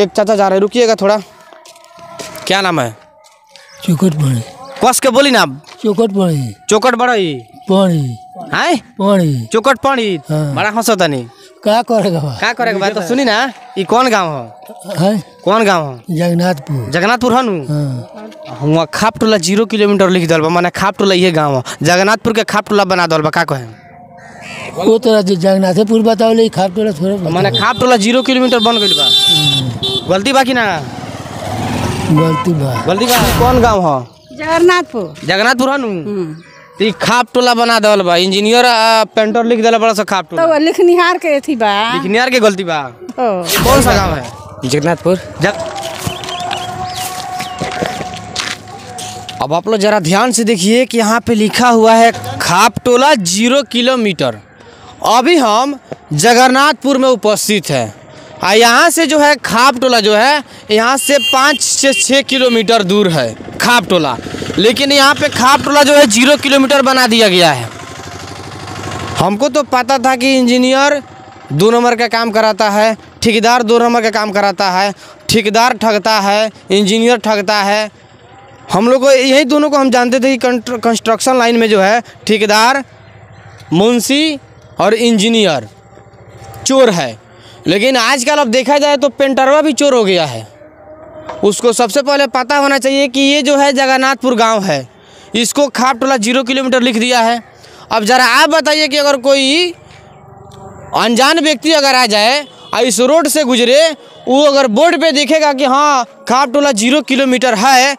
एक चाचा जा रहे हैं, रुकिएगा थोड़ा। क्या नाम है? चौकट पड़ी। कस के बोली ना। चौकट पड़ी। चौकट बड़ी पड़ी है पड़ी चौकट पड़ी। हाँ। बड़ा हंसता नहीं। का करेगा क्या करेगा बात तो सुनी ना। ये कौन गांव है? कौन गांव है? जगन्नाथपुर। जगन्नाथपुर है नु। हाँ। हुआ खाप टोला 0 किलोमीटर लिख दल बा, माने खाप टोला ये गांव है। जगन्नाथपुर के खाप टोला बना दल बा, का कहे? वो तो जगन्नाथपुर बताओ ले, खाप टोला थोड़ा माने खाप टोला 0 किलोमीटर बन गइल बा। गलती बा कि ना? गलती बा। गलती बा। कौन गांव है? जगन्नाथपुर। जगन्नाथपुर है नु। तो ये खाप टोला बना दल बा, इंजीनियर पेंटर लिख दल बड़ा सा खाप टोला। तो लिखनिहार के थी बा। लिखनिहार के गलती बा। कौन सा गांव है? जगन्नाथपुर। अब आप लोग जरा ध्यान से देखिए कि यहाँ पे लिखा हुआ है खाप टोला 0 किलोमीटर। अभी हम जगन्नाथपुर में उपस्थित है और यहाँ से जो है खाप टोला जो है यहाँ से 5 से 6 किलोमीटर दूर है खाप टोला। लेकिन यहाँ पे खाप टोला जो है 0 किलोमीटर बना दिया गया है। हमको तो पता था कि इंजीनियर 2 नंबर का काम कराता है, ठेकेदार 2 नंबर का काम कराता है, ठेकेदार ठगता है, इंजीनियर ठगता है। हम लोग को यही दोनों को हम जानते थे कि कंस्ट्रक्शन लाइन में जो है ठेकेदार, मुंशी और इंजीनियर चोर है। लेकिन आजकल अब देखा जाए तो पेंटरवा भी चोर हो गया है। उसको सबसे पहले पता होना चाहिए कि ये जो है जगन्नाथपुर गांव है, इसको खाप टोला 0 किलोमीटर लिख दिया है। अब ज़रा आप बताइए कि अगर कोई अनजान व्यक्ति अगर आ जाए और इस रोड से गुजरे, वो अगर बोर्ड पे देखेगा कि हाँ खाप टोला 0 किलोमीटर है,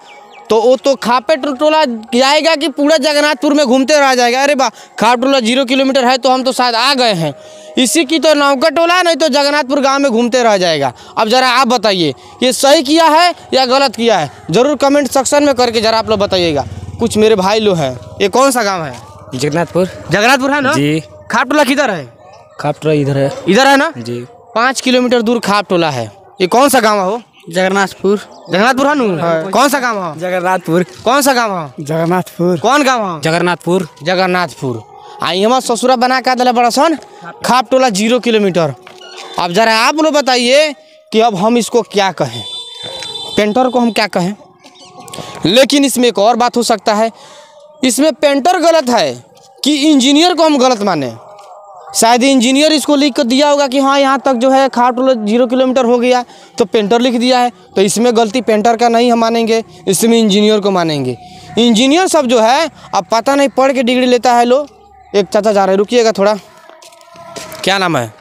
तो वो तो खापे टोला जाएगा कि पूरा जगन्नाथपुर में घूमते रह जाएगा। अरे बा खाप टोला 0 किलोमीटर है तो हम तो शायद आ गए हैं, इसी की तो नौका टोला, नहीं तो जगन्नाथपुर गांव में घूमते रह जाएगा। अब ज़रा आप बताइए ये सही किया है या गलत किया है, ज़रूर कमेंट सेक्शन में करके ज़रा आप लोग बताइएगा। कुछ मेरे भाई लोग हैं। ये कौन सा गाँव है? जगन्नाथपुर। जगन्नाथपुर है ना जी। खाप टोला किधर है? खाप टोला इधर है। इधर है ना जी। 5 किलोमीटर दूर खाप टोला है। ये कौन सा गाँव हो? जगन्नाथपुर। जगन्नाथपुर है नु। कौन सा गाँव है? जगन्नाथपुर। कौन सा गाँव है? जगन्नाथपुर। कौन गाँव है? जगन्नाथपुर। जगन्नाथपुर। आई हमारा ससुरा बना कर दिला बड़ा सन खाप टोला 0 किलोमीटर। अब जरा आप लोग बताइए कि अब हम इसको क्या कहें, पेंटर को हम क्या कहें। लेकिन इसमें एक और बात हो सकता है, इसमें पेंटर गलत है कि इंजीनियर को हम गलत माने। शायद इंजीनियर इसको लिख कर दिया होगा कि हाँ यहाँ तक जो है खाप टोला 0 किलोमीटर हो गया, तो पेंटर लिख दिया है, तो इसमें गलती पेंटर का नहीं हम मानेंगे, इसमें इंजीनियर को मानेंगे। इंजीनियर सब जो है अब पता नहीं पढ़ के डिग्री लेता है लो। एक चाचा जा रहे हैं, रुकिएगा थोड़ा। क्या नाम है?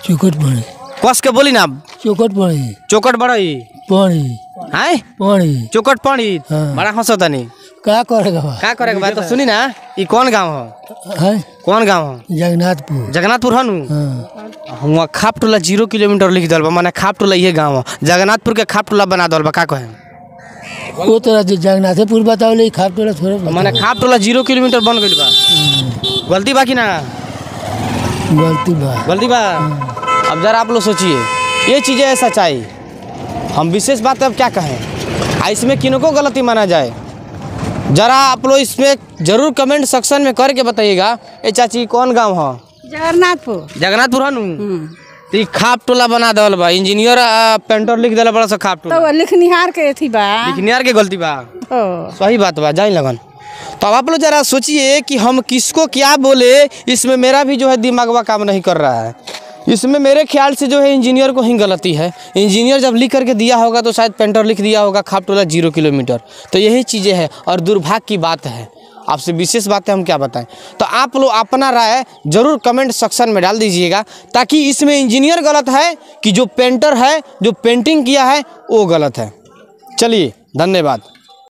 चौकट पड़ी। कस के बोली ना। चौकट पड़ी। चौकट बड़ी पड़ी है पड़ी चौकट पड़ी। हाँ। बड़ा हंसता नहीं। का करेगा क्या करेगा बात तो सुनी ना। ये कौन गाँव है? कौन गाँव है? जगन्नाथपुर। जगन्नाथपुर है नु। हाँ। हुआ खाप टोला 0 किलोमीटर लिख दल बा, माने खाप टोला ये गाँव है। जगन्नाथपुर के खाप टोला बना दल बा, का कहे? वो तो जगन्नाथपुर बताओ ले, खाप टोला थोड़ा माने खाप टोला 0 किलोमीटर बन गइल बा। गलती बा कि ना? गलती बा। गलती बा। अब जरा आप लोग सोचिए, ये चीज़ें है सच्चाई। हम विशेष बात अब क्या कहें, इसमें किन को गलती माना जाए, जरा आप लोग इसमें जरूर कमेंट सेक्शन में करके बताइएगा। ए चाची कौन गांव है? जगन्नाथपुर। जगन्नाथपुर है नु। तो खाप टोला बना दल बा, इंजीनियर पेंटर लिख दिला बड़ा सा खाप टोला। तो लिखनिहार के थी बा। लिखनिहार के गलती बा। सही बात बा, जाई लगन। तो अब आप लोग जरा सोचिए कि हम किसको क्या बोले। इसमें मेरा भी जो है दिमागवा काम नहीं कर रहा है। इसमें मेरे ख्याल से जो है इंजीनियर को ही गलती है। इंजीनियर जब लिख करके दिया होगा तो शायद पेंटर लिख दिया होगा खाप टोला 0 किलोमीटर। तो यही चीज़ें हैं और दुर्भाग्य की बात है। आपसे विशेष बातें हम क्या बताएं। तो आप लोग अपना राय जरूर कमेंट सेक्शन में डाल दीजिएगा, ताकि इसमें इंजीनियर गलत है कि जो पेंटर है, जो पेंटिंग किया है, वो गलत है। चलिए, धन्यवाद।